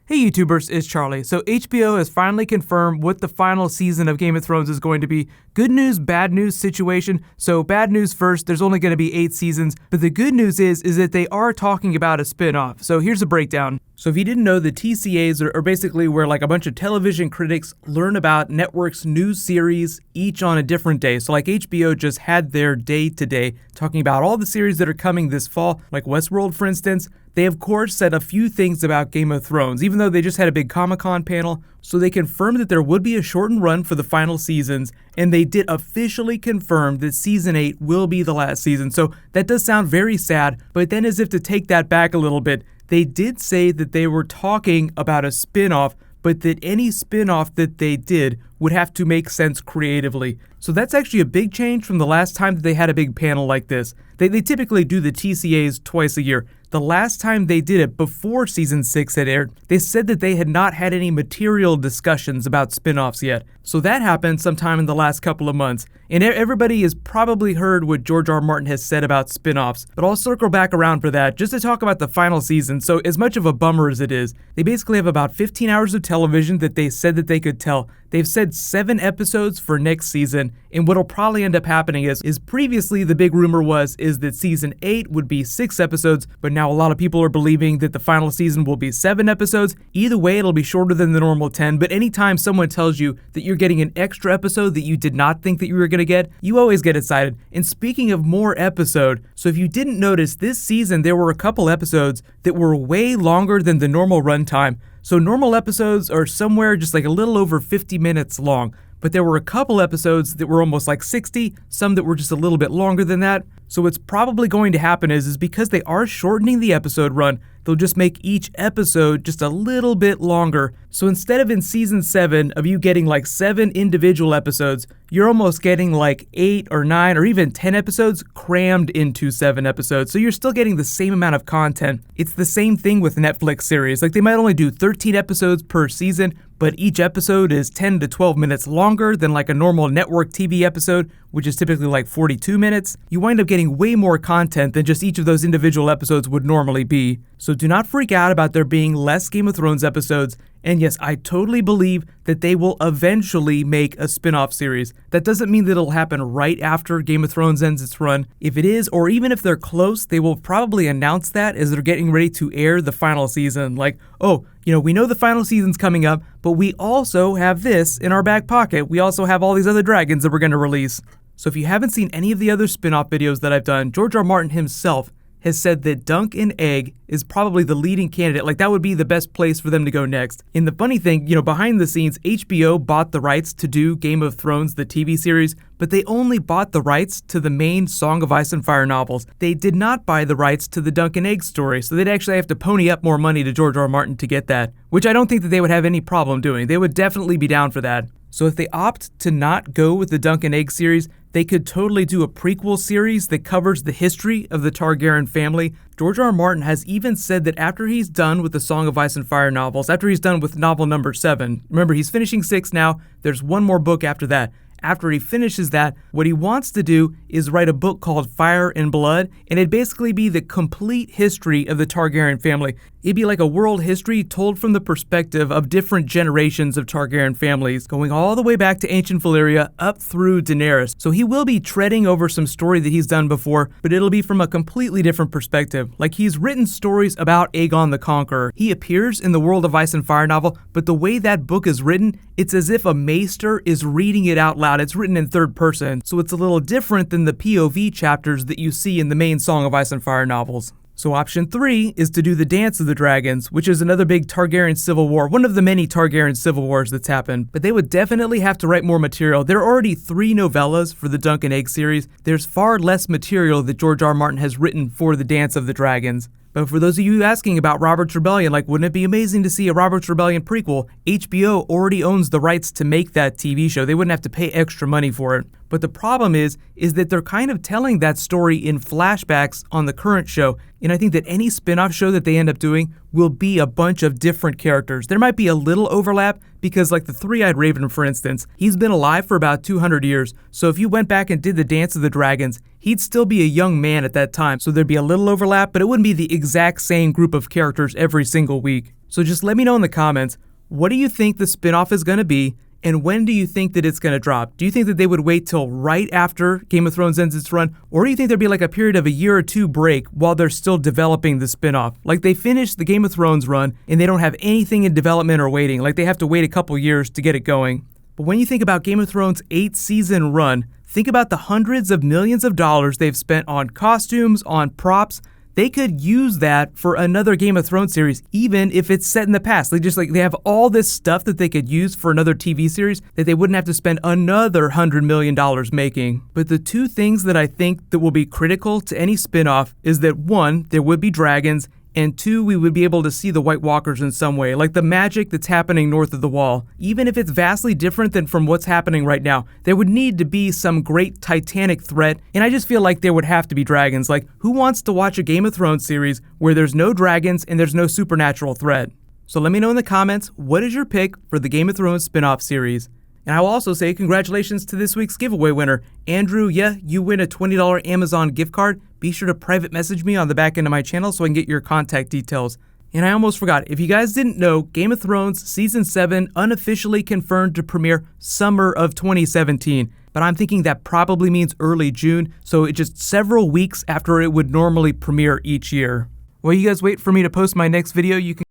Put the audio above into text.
Hey YouTubers, it's Charlie. So HBO has finally confirmed what the final season of Game of Thrones is going to be. Good news, bad news situation. So bad news first, there's only going to be 8 seasons, but the good news is that they are talking about a spin-off. So here's a breakdown. So if you didn't know, the TCAs are basically where like a bunch of television critics learn about networks' new series each on a different day. So like HBO just had their day today talking about all the series that are coming this fall, like Westworld for instance. They of course said a few things about Game of Thrones, even though they just had a big Comic-Con panel. So they confirmed that there would be a shortened run for the final seasons, and they did officially confirm that Season 8 will be the last season. So that does sound very sad, but then as if to take that back a little bit, they did say that they were talking about a spin-off, but that any spin-off that they did would have to make sense creatively. So that's actually a big change from the last time that they had a big panel like this. They typically do the TCAs twice a year. The last time they did it before Season 6 had aired, they said that they had not had any material discussions about spin-offs yet. So that happened sometime in the last couple of months. And everybody has probably heard what George R. R. Martin has said about spin-offs, but I'll circle back around for that just to talk about the final season. So as much of a bummer as it is, they basically have about 15 hours of television that they said that they could tell. They've said 7 episodes for next season, and what'll probably end up happening is previously the big rumor was that Season 8 would be 6 episodes, but now a lot of people are believing that the final season will be 7 episodes. Either way, it'll be shorter than the normal 10, but anytime someone tells you that you're getting an extra episode that you did not think that you were going to get, you always get excited. And speaking of more episode, so if you didn't notice, this season there were a couple episodes that were way longer than the normal runtime. So normal episodes are somewhere just like a little over 50 minutes long, but there were a couple episodes that were almost like 60, some that were just a little bit longer than that. So what's probably going to happen is because they are shortening the episode run, they'll just make each episode just a little bit longer. So instead of in Season 7 of you getting like 7 individual episodes, you're almost getting like 8 or 9 or even 10 episodes crammed into 7 episodes. So you're still getting the same amount of content. It's the same thing with Netflix series. Like they might only do 13 episodes per season, but each episode is 10 to 12 minutes longer than like a normal network TV episode, which is typically like 42 minutes. You wind up getting way more content than just each of those individual episodes would normally be. So do not freak out about there being less Game of Thrones episodes. And yes, I totally believe that they will eventually make a spin-off series. That doesn't mean that it'll happen right after Game of Thrones ends its run. If it is, or even if they're close, they will probably announce that as they're getting ready to air the final season. Like, oh, we know the final season's coming up, but we also have this in our back pocket. We also have all these other dragons that we're going to release. So if you haven't seen any of the other spin-off videos that I've done, George R. R. Martin himself has said that Dunk and Egg is probably the leading candidate. Like that would be the best place for them to go next. And the funny thing, behind the scenes, HBO bought the rights to do Game of Thrones, the TV series, but they only bought the rights to the main Song of Ice and Fire novels. They did not buy the rights to the Dunk and Egg story, so they'd actually have to pony up more money to George R. R. Martin to get that, which I don't think that they would have any problem doing. They would definitely be down for that. So if they opt to not go with the Dunk and Egg series, they could totally do a prequel series that covers the history of the Targaryen family. George R. R. Martin has even said that after he's done with the Song of Ice and Fire novels, after he's done with novel number 7, remember he's finishing 6 now, there's one more book after that. After he finishes that, what he wants to do is write a book called Fire and Blood, and it'd basically be the complete history of the Targaryen family. It'd be like a world history told from the perspective of different generations of Targaryen families, going all the way back to ancient Valyria up through Daenerys. So he will be treading over some story that he's done before, but it'll be from a completely different perspective. Like he's written stories about Aegon the Conqueror. He appears in the World of Ice and Fire novel, but the way that book is written, it's as if a maester is reading it out loud. It's written in third person, so it's a little different than the POV chapters that you see in the main Song of Ice and Fire novels. So option 3 is to do the Dance of the Dragons, which is another big Targaryen civil war, one of the many Targaryen civil wars that's happened, but they would definitely have to write more material. There are already 3 novellas for the Dunk and Egg series. There's far less material that George R. R. Martin has written for the Dance of the Dragons. But for those of you asking about Robert's Rebellion, like wouldn't it be amazing to see a Robert's Rebellion prequel? HBO already owns the rights to make that TV show. They wouldn't have to pay extra money for it. But the problem is that they're kind of telling that story in flashbacks on the current show. And I think that any spin-off show that they end up doing will be a bunch of different characters. There might be a little overlap because like the Three-Eyed Raven, for instance, he's been alive for about 200 years. So if you went back and did the Dance of the Dragons, he'd still be a young man at that time. So there'd be a little overlap, but it wouldn't be the exact same group of characters every single week. So just let me know in the comments, what do you think the spin-off is going to be? And when do you think that it's going to drop? Do you think that they would wait till right after Game of Thrones ends its run? Or do you think there'd be like a period of a year or two break while they're still developing the spinoff? Like they finished the Game of Thrones run and they don't have anything in development or waiting. Like they have to wait a couple years to get it going. But when you think about Game of Thrones' 8-season run, think about the hundreds of millions of dollars they've spent on costumes, on props. They could use that for another Game of Thrones series, even if it's set in the past. They have all this stuff that they could use for another TV series that they wouldn't have to spend another $100 million making. But the two things that I think that will be critical to any spinoff is that one, there would be dragons, and two, we would be able to see the White Walkers in some way, like the magic that's happening north of the Wall. Even if it's vastly different than from what's happening right now, there would need to be some great titanic threat, and I just feel like there would have to be dragons. Like, who wants to watch a Game of Thrones series where there's no dragons and there's no supernatural threat? So let me know in the comments, what is your pick for the Game of Thrones spin-off series? And I will also say congratulations to this week's giveaway winner. Andrew, yeah, you win a $20 Amazon gift card. Be sure to private message me on the back end of my channel so I can get your contact details. And I almost forgot, if you guys didn't know, Game of Thrones Season 7 unofficially confirmed to premiere summer of 2017. But I'm thinking that probably means early June, so it's just several weeks after it would normally premiere each year. While you guys wait for me to post my next video, you can